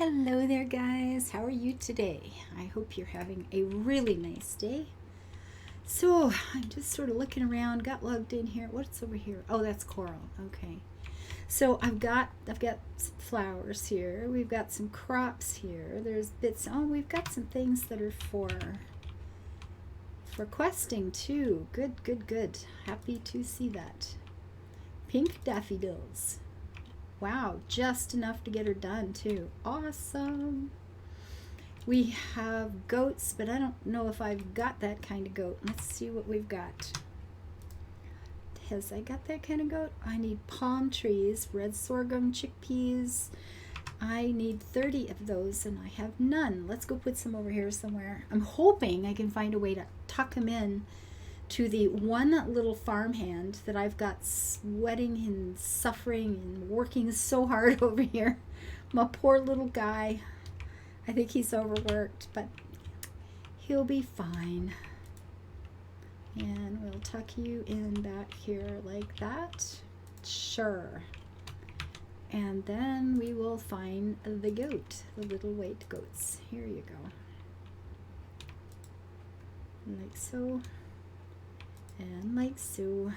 Hello there, guys. How are you today? I hope you're having a really nice day. So I'm just sort of looking around, got logged in here. What's over here? Oh, that's coral. Okay. So I've got some flowers here. We've got some crops here. There's bits. Oh, we've got some things that are for questing too. Good, good, good. Happy to see that. Pink daffodils. Wow, just enough to get her done too. Awesome. We have goats, but I don't know if I've got that kind of goat. Let's see what we've got. Has I got that kind of goat? I need palm trees, red sorghum, chickpeas. I need 30 of those and I have none. Let's go put some over here somewhere. I'm hoping I can find a way to tuck them in to the one little farmhand that I've got sweating and suffering and working so hard over here. My poor little guy. I think he's overworked, but he'll be fine. And we'll tuck you in back here like that. Sure. And then we will find the goat, the little white goats. Here you go. Like so. And like so.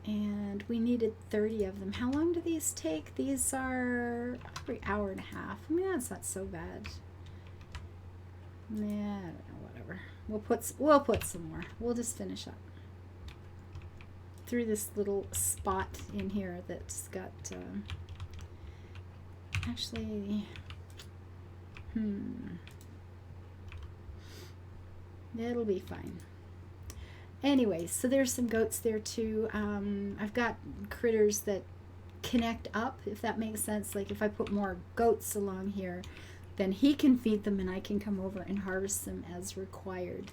And we needed 30 of them. How long do these take? These are every hour and a half. I mean, that's not so bad. Yeah, I don't know, whatever. We'll put some more. We'll just finish up through this little spot in here that's got actually it'll be fine. Anyway, so there's some goats there too. I've got critters that connect up, if that makes sense. Like if I put more goats along here, then he can feed them and I can come over and harvest them as required.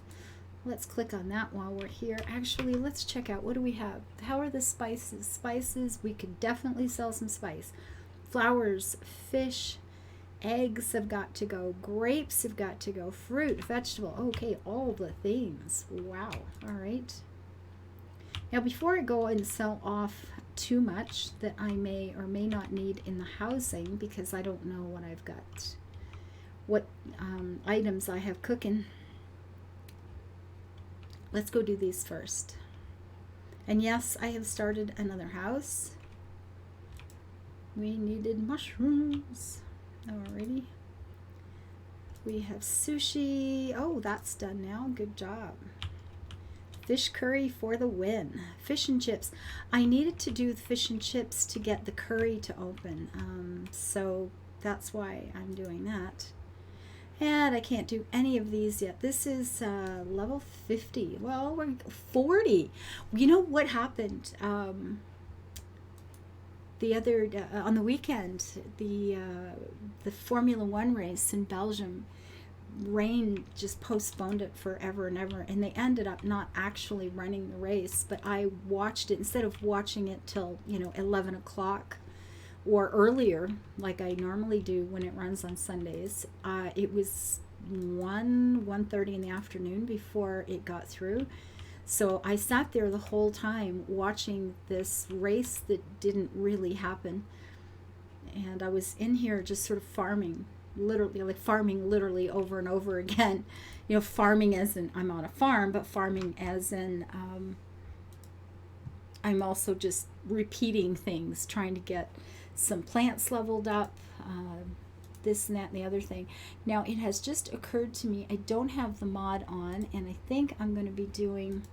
Let's click on that while we're here. Actually, let's check out, what do we have? How are the spices? Spices, we could definitely sell some spice. Flowers, fish, eggs have got to go, grapes have got to go, fruit, vegetable, okay, all the things. Wow. All right. Now before I go and sell off too much that I may or may not need in the housing, because I don't know what I've got, what items I have cooking, let's go do these first. And yes, I have started another house. We needed mushrooms. Alrighty. We have sushi. Oh, that's done now. Good job. Fish curry for the win. Fish and chips. I needed to do the fish and chips to get the curry to open. So that's why I'm doing that. And I can't do any of these yet. This is level 50. Well, we're 40. You know what happened? The other on the weekend, the Formula One race in Belgium, rain just postponed it forever and ever, and they ended up not actually running the race. But I watched it instead of watching it till 11 o'clock or earlier, like I normally do when it runs on Sundays. It was 1:30 in the afternoon before it got through. So I sat there the whole time watching this race that didn't really happen. And I was in here just sort of farming, literally over and over again. Farming as in I'm on a farm, but farming as in I'm also just repeating things, trying to get some plants leveled up, this and that and the other thing. Now it has just occurred to me I don't have the mod on, and I think I'm going to be doing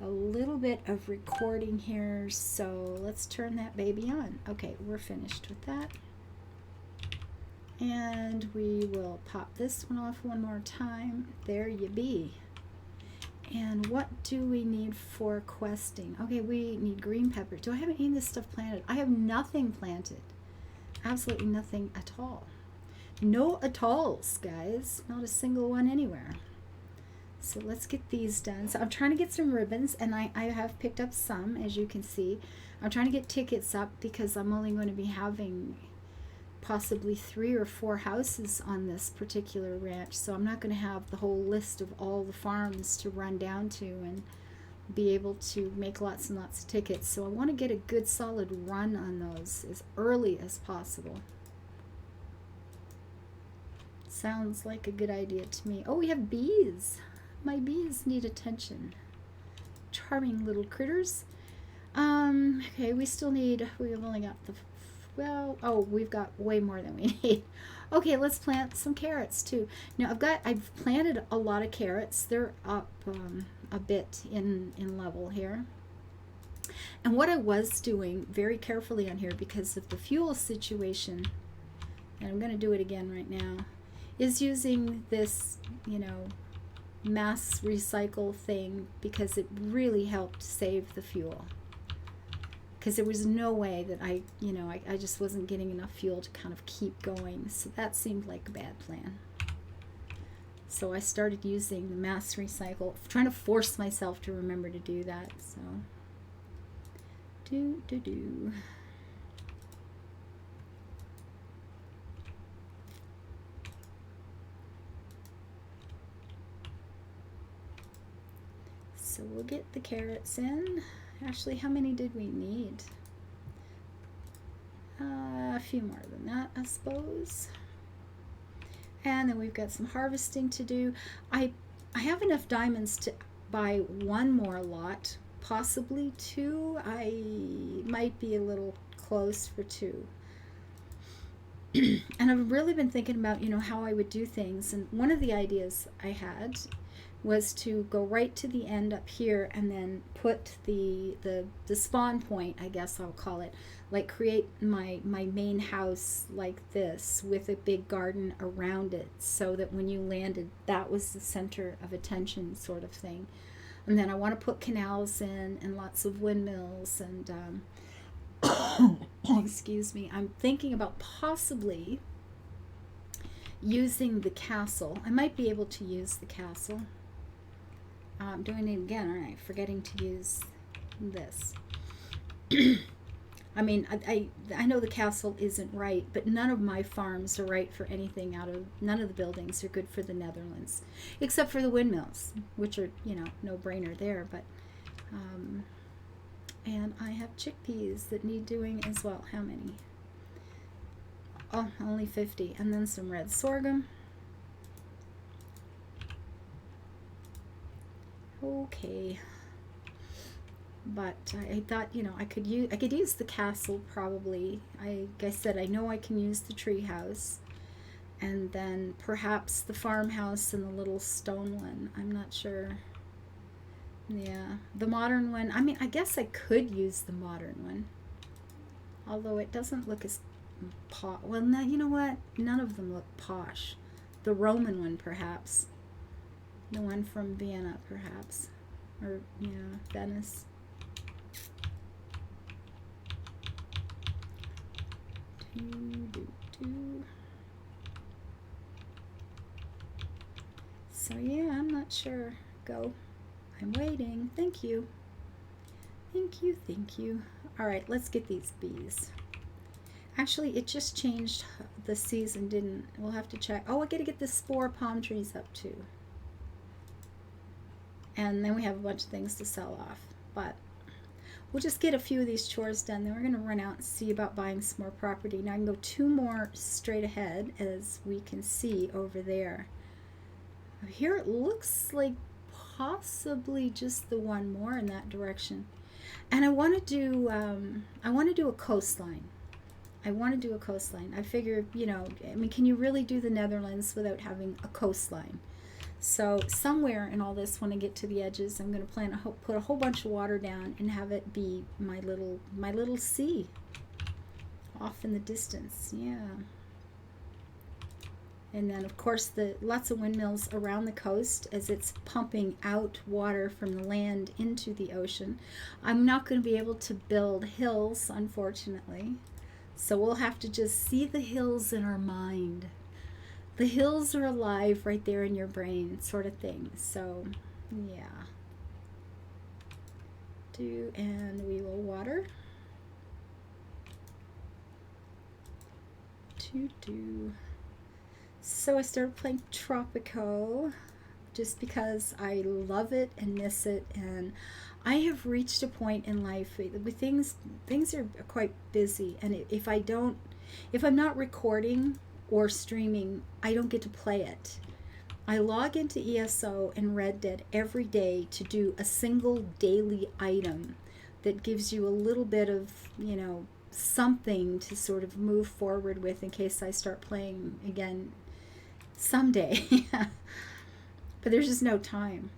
a little bit of recording here, so let's turn that baby on. Okay, we're finished with that, and we will pop this one off one more time. There you be. And what do we need for questing? Okay, we need green pepper. Do I have any of this stuff planted? I have nothing planted. Absolutely nothing at all. No at-alls, guys. Not a single one anywhere. So let's get these done. So I'm trying to get some ribbons, and I have picked up some, as you can see. I'm trying to get tickets up because I'm only going to be having possibly 3 or 4 houses on this particular ranch. So I'm not going to have the whole list of all the farms to run down to and be able to make lots and lots of tickets. So I want to get a good solid run on those as early as possible. Sounds like a good idea to me. Oh, we have bees. My bees need attention. Charming little critters. Okay, we still need, we've only got the, well, oh, we've got way more than we need. Okay, let's plant some carrots too. Now I've planted a lot of carrots. They're up a bit in level here. And what I was doing very carefully on here because of the fuel situation, and I'm going to do it again right now, is using this, you know, mass recycle thing because it really helped save the fuel. Because there was no way that I just wasn't getting enough fuel to kind of keep going. So that seemed like a bad plan. So I started using the mass recycle, trying to force myself to remember to do that. So, So we'll get the carrots in. Actually, how many did we need? A few more than that, I suppose. And then we've got some harvesting to do. I have enough diamonds to buy one more lot, possibly two. I might be a little close for two. And I've really been thinking about, you know, how I would do things. And one of the ideas I had was to go right to the end up here and then put the spawn point, I guess I'll call it, like create my main house like this with a big garden around it so that when you landed that was the center of attention sort of thing. And then I want to put canals in and lots of windmills and excuse me, I'm thinking about possibly using the castle. I might be able to use the castle. I'm doing it again, aren't I? Forgetting to use this. I mean, I know the castle isn't right, but none of my farms are right for anything none of the buildings are good for the Netherlands, except for the windmills, which are, you know, no brainer there, but, and I have chickpeas that need doing as well. How many? Oh, only 50, and then some red sorghum. Okay, but I thought, you know, I could use the castle probably. Like I said, I know I can use the tree house, and then perhaps the farmhouse and the little stone one. I'm not sure. Yeah, the modern one. I mean, I guess I could use the modern one, although it doesn't look as posh. Well, no, you know what? None of them look posh. The Roman one, perhaps. The one from Vienna, perhaps. Or, yeah, Venice. So, yeah, I'm not sure. Go. I'm waiting. Thank you. Thank you, thank you. All right, let's get these bees. Actually, it just changed the season, didn't? We'll have to check. Oh, I gotta get the spore palm trees up, too. And then we have a bunch of things to sell off, but we'll just get a few of these chores done. Then we're going to run out and see about buying some more property. Now I can go two more straight ahead, as we can see over there. Here it looks like possibly just the one more in that direction. And I want to do a coastline. I figure, you know, I mean, can you really do the Netherlands without having a coastline? So somewhere in all this, when I get to the edges, I'm going to put a whole bunch of water down and have it be my little sea off in the distance. Yeah. And then, of course, lots of windmills around the coast as it's pumping out water from the land into the ocean. I'm not going to be able to build hills, unfortunately. So we'll have to just see the hills in our mind. The hills are alive right there in your brain, sort of thing. So, yeah. And we will water. So I started playing Tropico. just because I love it and miss it. And I have reached a point in life with things are quite busy, and if I'm not recording or streaming, I don't get to play it. I log into ESO and Red Dead every day to do a single daily item that gives you a little bit of, something to sort of move forward with in case I start playing again someday. But there's just no time.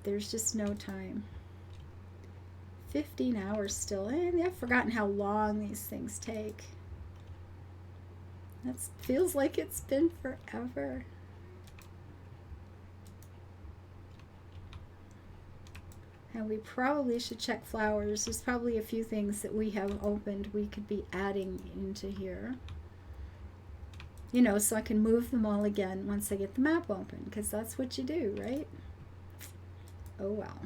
15 hours still. I've forgotten how long these things take. That feels like it's been forever. And we probably should check flowers. There's probably a few things that we have opened we could be adding into here. So I can move them all again once I get the map open, because that's what you do, right? Oh well.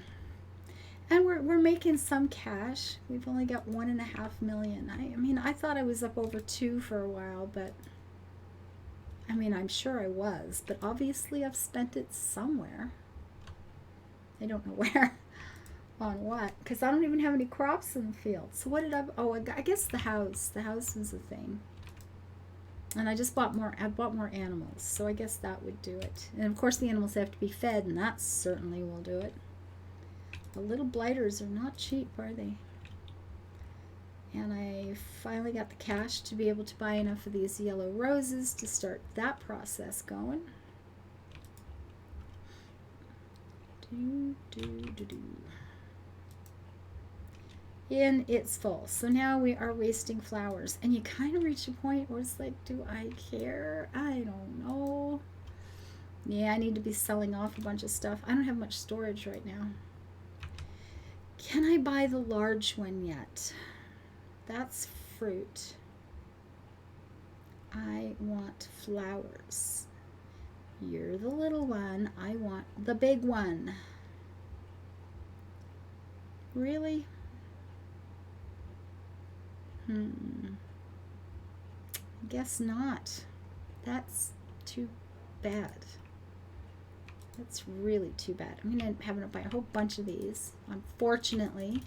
And we're making some cash. We've only got 1.5 million. I mean, I thought I was up over 2 for a while, but I mean, I'm sure I was, but obviously I've spent it somewhere. I don't know where. On what? Because I don't even have any crops in the field. So what did I guess the house. The house was the thing. And I bought more animals, so I guess that would do it. And of course the animals have to be fed, and that certainly will do it. The little blighters are not cheap, are they? And I finally got the cash to be able to buy enough of these yellow roses to start that process going. And it's full. So now we are wasting flowers. And you kind of reach a point where it's like, do I care? I don't know. Yeah, I need to be selling off a bunch of stuff. I don't have much storage right now. Can I buy the large one yet? That's fruit. I want flowers. You're the little one. I want the big one. Really? Guess not. That's too bad. That's really too bad. I'm going to have to buy a whole bunch of these, unfortunately.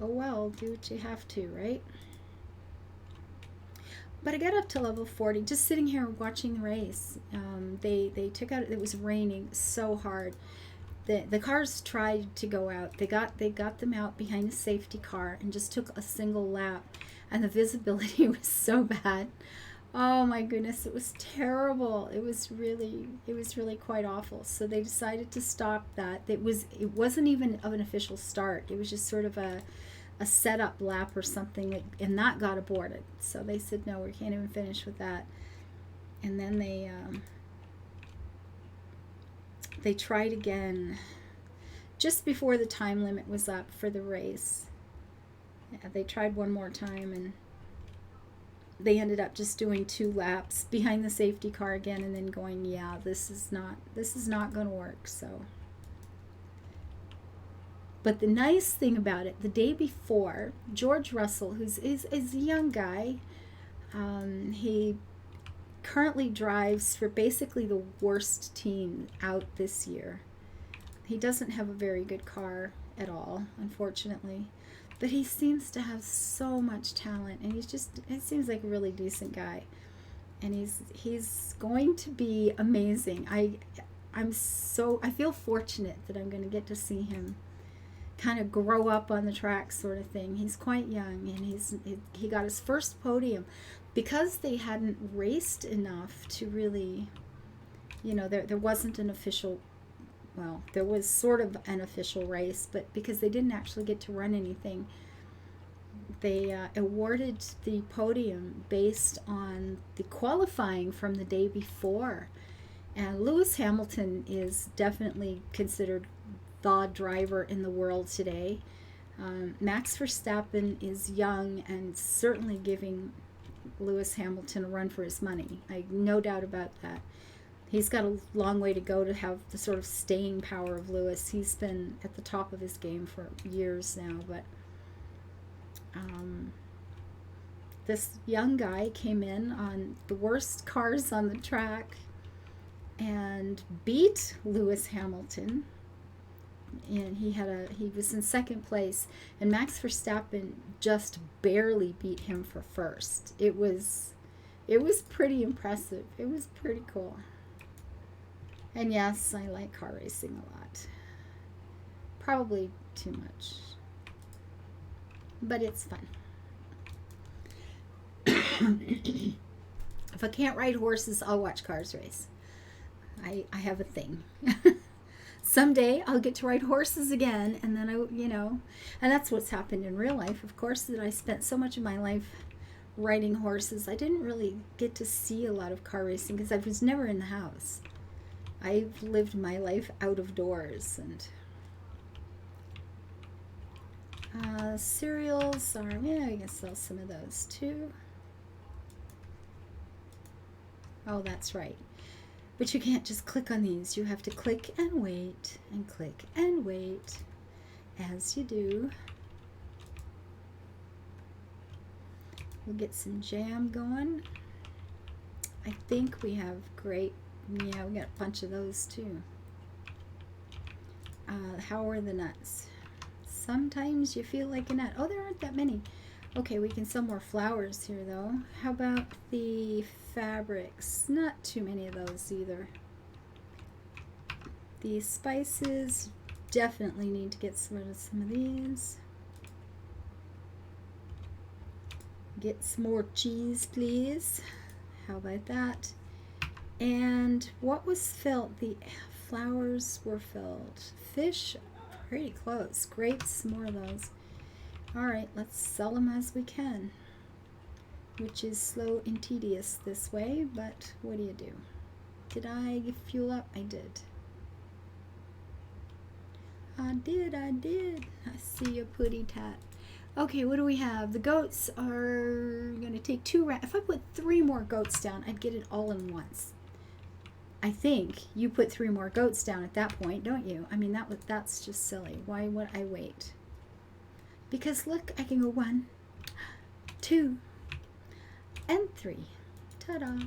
Oh well, do what you have to, right? But I got up to level 40, just sitting here watching the race. They took out, it was raining so hard. The cars tried to go out. They got them out behind a safety car and just took a single lap, and the visibility was so bad. Oh my goodness, it was terrible. It was really quite awful. So they decided to stop that. It wasn't even of an official start. It was just sort of a setup lap or something, and that got aborted. So they said no, we can't even finish with that. And then they tried again just before the time limit was up for the race. Yeah, they tried one more time, and they ended up just doing 2 laps behind the safety car again, and then going, yeah, this is not going to work. So, but the nice thing about it, the day before, George Russell, who's a young guy, he currently drives for basically the worst team out this year. He doesn't have a very good car at all, unfortunately, but he seems to have so much talent, and it seems like a really decent guy, and he's going to be amazing. I feel fortunate that I'm going to get to see him kind of grow up on the track, sort of thing. He's quite young, and he got his first podium because they hadn't raced enough to really, there wasn't an official, well, there was sort of an official race, but because they didn't actually get to run anything, they awarded the podium based on the qualifying from the day before. And Lewis Hamilton is definitely considered the driver in the world today. Max Verstappen is young and certainly giving Lewis Hamilton a run for his money. No doubt about that. He's got a long way to go to have the sort of staying power of Lewis. He's been at the top of his game for years now, but this young guy came in on the worst cars on the track and beat Lewis Hamilton, and he was in second place, and Max Verstappen just barely beat him for first. It was pretty impressive. It was pretty cool. And yes, I like car racing a lot. Probably too much, but it's fun. If I can't ride horses, I'll watch cars race. I have a thing. Someday I'll get to ride horses again, and then and that's what's happened in real life, of course, that I spent so much of my life riding horses. I didn't really get to see a lot of car racing because I was never in the house. I've lived my life out of doors. And cereals are, yeah, I can sell some of those too. Oh, that's right. But you can't just click on these. You have to click and wait and click and wait as you do. We'll get some jam going. I think we have grape. Yeah, we got a bunch of those too. How are the nuts? Sometimes you feel like a nut. Oh, there aren't that many. Okay, we can sell more flowers here though. How about the fabrics? Not too many of those either. The spices, definitely need to get rid of some of these. Get some more cheese, please. How about that? And what was filled? The flowers were filled. Fish, pretty close. Grapes, more of those. All right, let's sell them as we can, which is slow and tedious this way, but what do you do? Did I fuel up? I did. I did. I see a putty tat. Okay, what do we have? The goats are going to take 2 rounds. If I put 3 more goats down, I'd get it all in once. I think you put 3 more goats down at that point, don't you? I mean, that's just silly. Why would I wait? Because look, I can go 1, 2, and 3. Ta-da.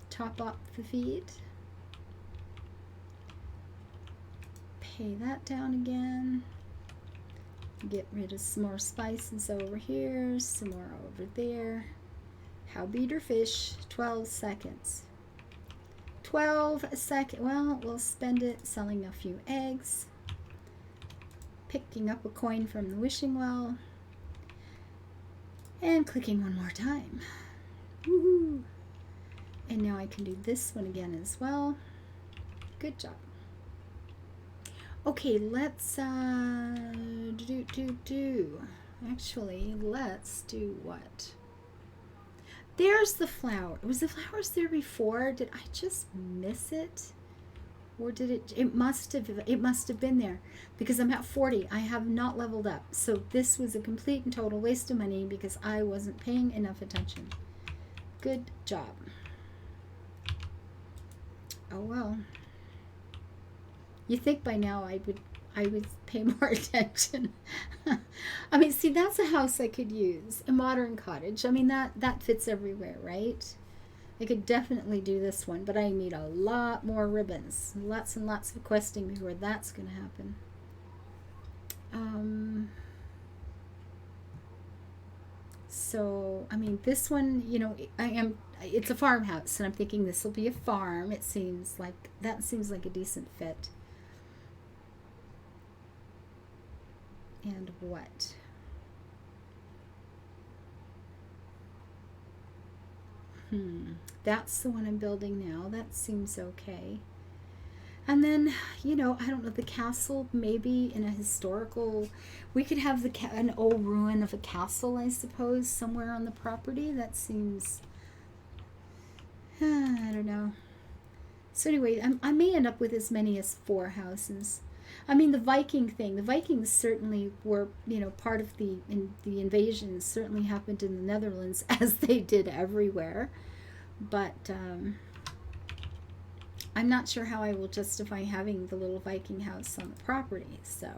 Top up the feed. Pay that down again. Get rid of some more spices over here, some more over there. How beat or fish? 12 seconds. 12 seconds. Well, we'll spend it selling a few eggs, picking up a coin from the wishing well, and clicking 1 more time. Woohoo! And now I can do this one again as well. Good job. Okay, let's actually, let's do what? There's the flower. Was the flowers there before? Did I just miss it? Or did it must have been there, because I'm at 40. I have not leveled up. So this was a complete and total waste of money because I wasn't paying enough attention. Good job. Oh well. You think by now I would pay more attention. I mean, see, that's a house I could use, a modern cottage. I mean, that fits everywhere, right? I could definitely do this one, but I need a lot more ribbons, lots and lots of questing before that's going to happen. So, I mean, this one, you know, it's a farmhouse, and I'm thinking this will be a farm. That seems like a decent fit. And what? That's the one I'm building now. That seems okay. And then, you know, I don't know, the castle, maybe in a historical, we could have an old ruin of a castle, I suppose, somewhere on the property. That seems, I don't know. So anyway, I may end up with as many as 4 houses. I mean, the Viking thing, the Vikings certainly were, you know, part of the invasions certainly happened in the Netherlands, as they did everywhere. But I'm not sure how I will justify having the little Viking house on the property. So,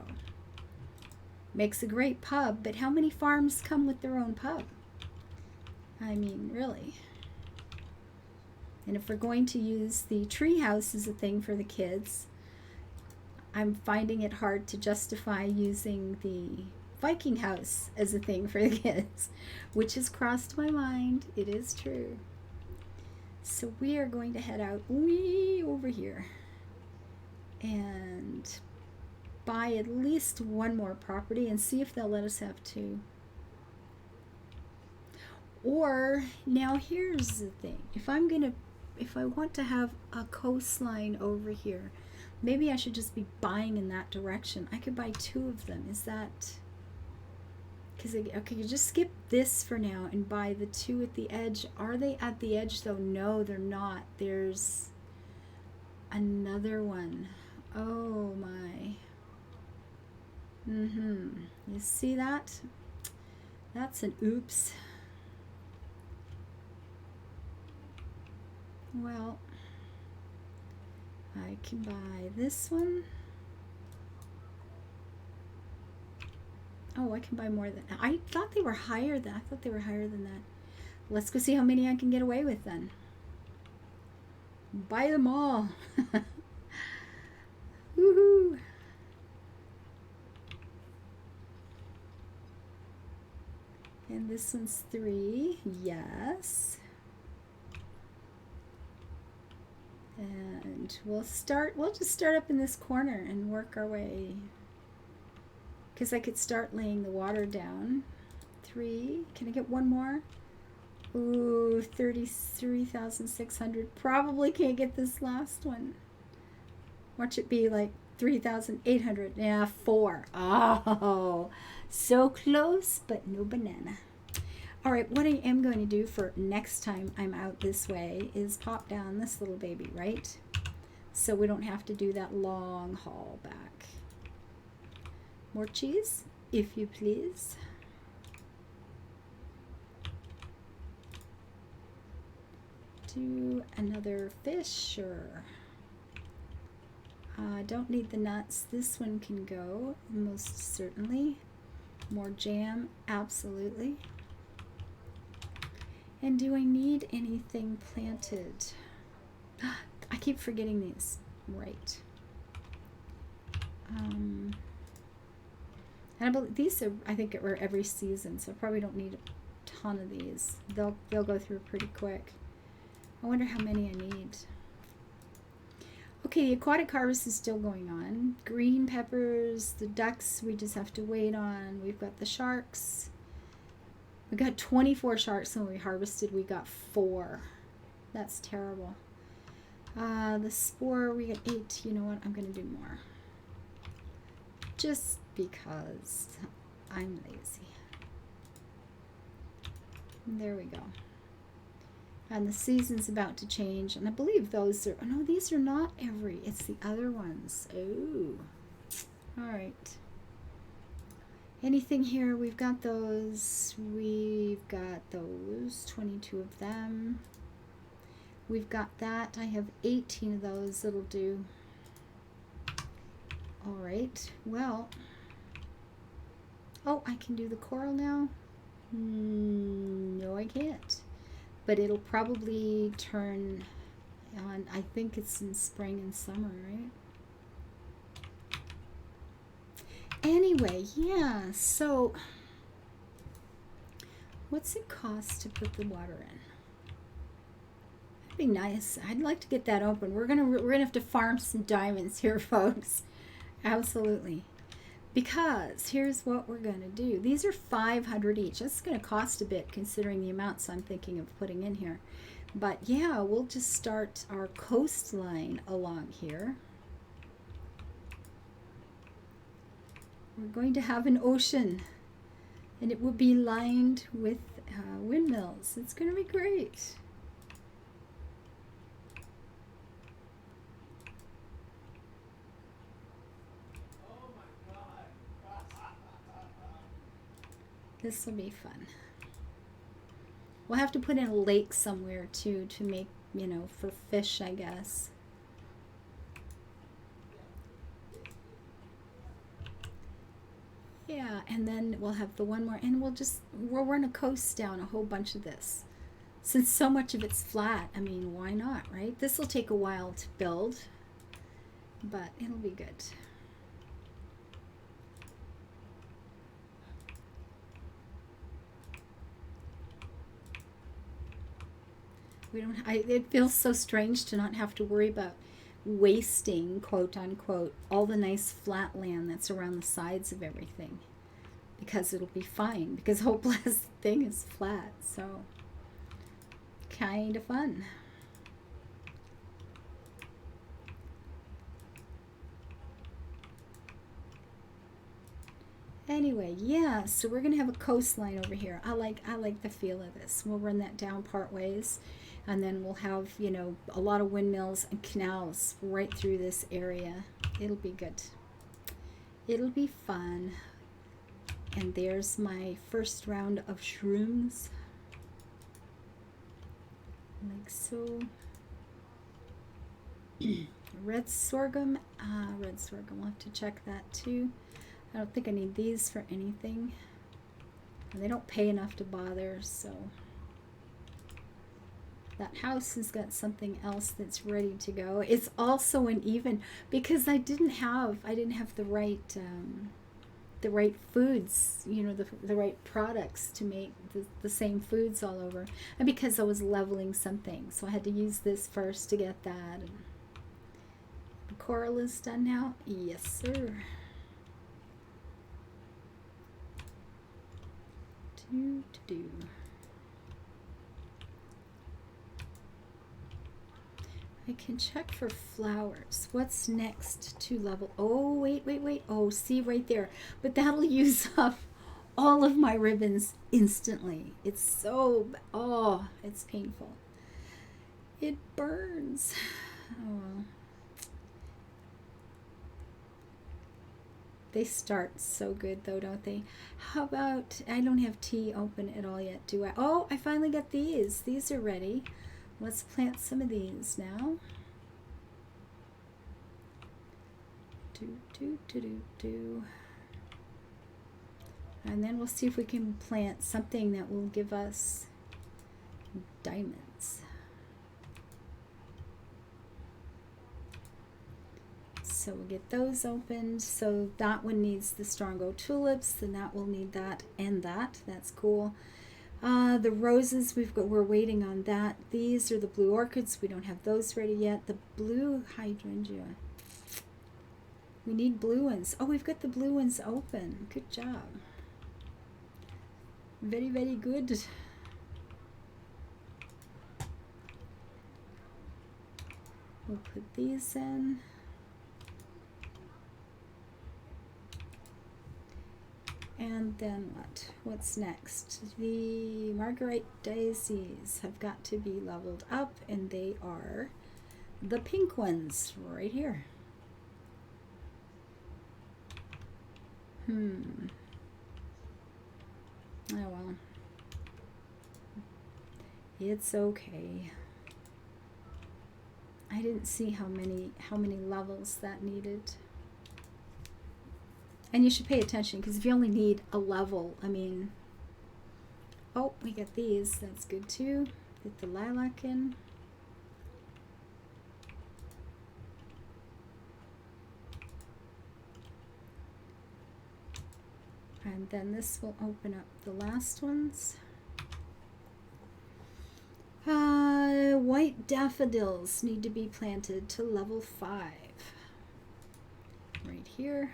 makes a great pub, but how many farms come with their own pub? I mean, really. And if we're going to use the tree house as a thing for the kids, I'm finding it hard to justify using the Viking house as a thing for the kids, which has crossed my mind. It is true. So we are going to head out way over here and buy at least one more property and see if they'll let us have two. Or now here's the thing. If I want to have a coastline over here, maybe I should just be buying in that direction. I could buy two of them. Is that... Because, okay, you just skip this for now and buy the two at the edge. Are they at the edge, though? No, they're not. There's another one. Oh, my. You see that? That's an oops. Well, I can buy this one. Oh, I can buy more than... I thought they were higher than... I thought they were higher than that. Let's go see how many I can get away with then. Buy them all. Woohoo! And this one's 3. Yes. And we'll just start up in this corner and work our way. Because I could start laying the water down. 3. Can I get one more? Ooh, 33,600. Probably can't get this last one. Watch it be like 3,800. Yeah, 4. Oh, so close, but no banana. All right, what I am going to do for next time I'm out this way is pop down this little baby, right? So we don't have to do that long haul back. More cheese, if you please. Do another fish, sure. Don't need the nuts. This one can go, most certainly. More jam, absolutely. And do I need anything planted? I keep forgetting these. Right. And I believe these are, I think, are every season, so I probably don't need a ton of these. They'll go through pretty quick. I wonder how many I need. Okay, the aquatic harvest is still going on. Green peppers, the ducks we just have to wait on. We've got the sharks. We got 24 sharks when we harvested. We got 4. That's terrible. The spore, we got 8. You know what? I'm going to do more. Just because I'm lazy. There we go. And the season's about to change. And I believe those are... Oh, no, these are not every. It's the other ones. Oh. All right. Anything here? We've got those. We've got those. 22 of them. We've got that. I have 18 of those. It'll do. All right. Well. Oh, I can do the coral now? No, I can't. But it'll probably turn on. I think it's in spring and summer, right? Anyway, yeah, so what's it cost to put the water in? That'd be nice. I'd like to get that open. We're gonna have to farm some diamonds here, folks. Absolutely. Because here's what we're gonna do. These are 500 each. That's gonna cost a bit considering the amounts I'm thinking of putting in here. But yeah, we'll just start our coastline along here. We're going to have an ocean, and it will be lined with windmills. It's going to be great. Oh my God. This will be fun. We'll have to put in a lake somewhere too to make, you know, for fish, I guess. Yeah, and then we'll have the one more, and we'll going to coast down a whole bunch of this. Since so much of it's flat, I mean, why not, right? This will take a while to build, but it'll be good. It feels so strange to not have to worry about wasting, quote unquote, all the nice flat land that's around the sides of everything, because it'll be fine, because the whole blessed thing is flat. So kind of fun. Anyway, yeah, so we're gonna have a coastline over here. I like the feel of this. We'll run that down part ways, and then we'll have, you know, a lot of windmills and canals right through this area. It'll be good. It'll be fun. And there's my first round of shrooms. Like so. Red sorghum. Red sorghum. We'll have to check that too. I don't think I need these for anything. And they don't pay enough to bother, so. That house has got something else that's ready to go. It's also an even, because I didn't have the right foods, you know, the right products to make the same foods all over. And because I was leveling something, so I had to use this first to get that. And the coral is done now. Yes, sir. Do. I can check for flowers. What's next to level? Oh, wait. Oh, see right there. But that'll use up all of my ribbons instantly. It's so, oh, it's painful. It burns. Oh. They start so good though, don't they? How about, I don't have tea open at all yet, do I? Oh, I finally got these. These are ready. Let's plant some of these now. Do. And then we'll see if we can plant something that will give us diamonds. So we'll get those opened. So that one needs the Strongo tulips, and that will need that and that. That's cool. The roses, we're waiting on that. These are the blue orchids. We don't have those ready yet. The blue hydrangea. We need blue ones. Oh, we've got the blue ones open. Good job. Very, very good. We'll put these in. And then what? What's next? The Marguerite daisies have got to be leveled up, and they are the pink ones right here. Oh well. It's okay. I didn't see how many levels that needed. And you should pay attention, because if you only need a level, I mean, oh, we got these. That's good too. Get the lilac in. And then this will open up the last ones. White daffodils need to be planted to level 5. Right here.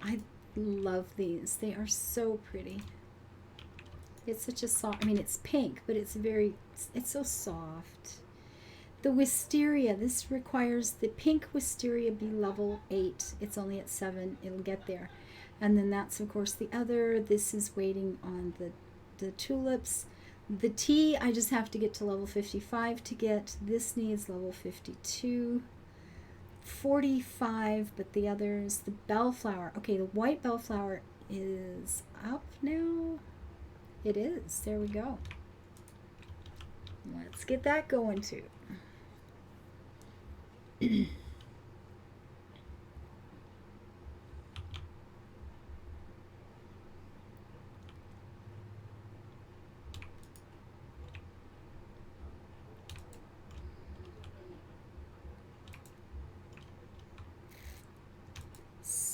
I love these. They are so pretty. It's such a soft, I mean, it's pink, but it's so soft. The wisteria, this requires the pink wisteria be level 8. It's only at 7. It'll get there. And then that's, of course, the other. This is waiting on the tulips. The tea, I just have to get to level 55 to get. This needs level 52. 45, but the others, the bellflower. Okay, the white bellflower is up now. It is. There we go. Let's get that going too.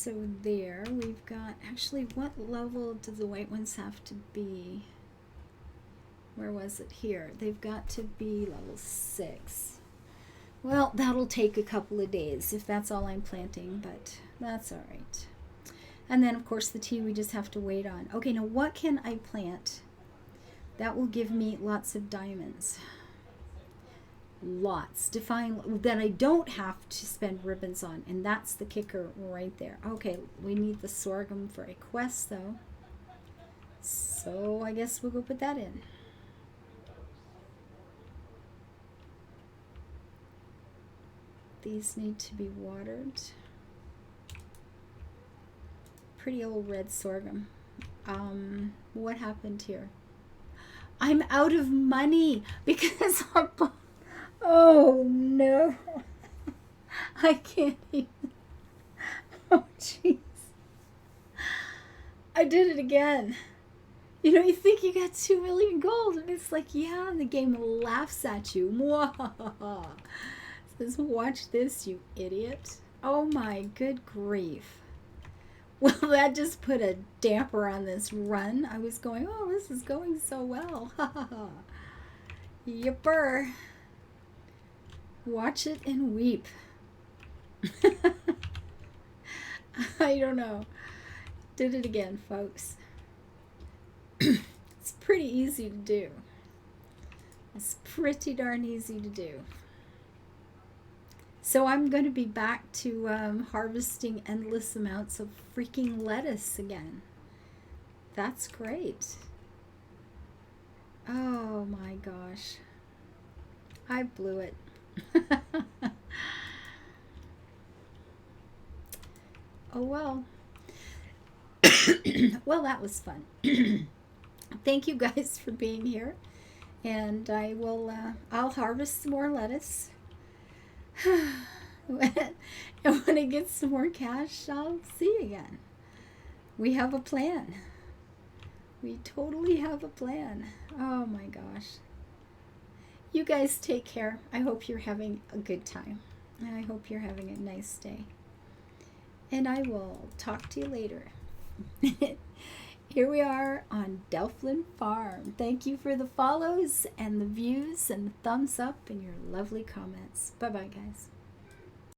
So there we've got, actually, what level do the white ones have to be? Where was it? Here. They've got to be level 6. Well, that'll take a couple of days if that's all I'm planting, but that's all right. And then, of course, the tea we just have to wait on. Okay, now what can I plant that will give me lots of diamonds? Lots. Define that I don't have to spend ribbons on, and that's the kicker right there. Okay, we need the sorghum for a quest, though. So I guess we'll go put that in. These need to be watered. Pretty old red sorghum. What happened here? I'm out of money because oh no. I can't even. Oh jeez. I did it again. You know, you think you got 2 million gold, and it's like, yeah, and the game laughs at you. Mwah. Says, watch this, you idiot. Oh my good grief. Well, that just put a damper on this run. I was going, oh, this is going so well. Yipper. Watch it and weep. I don't know. Did it again, folks. It's pretty easy to do. It's pretty darn easy to do. So I'm going to be back to harvesting endless amounts of freaking lettuce again. That's great. Oh my gosh. I blew it. Oh well. Well, that was fun. Thank you guys for being here. And I will, I'll harvest some more lettuce. And when I get some more cash, I'll see you again. We have a plan. We totally have a plan. Oh my gosh. You guys take care. I hope you're having a good time. And I hope you're having a nice day. And I will talk to you later. Here we are on Delphlin Farm. Thank you for the follows and the views and the thumbs up and your lovely comments. Bye-bye, guys.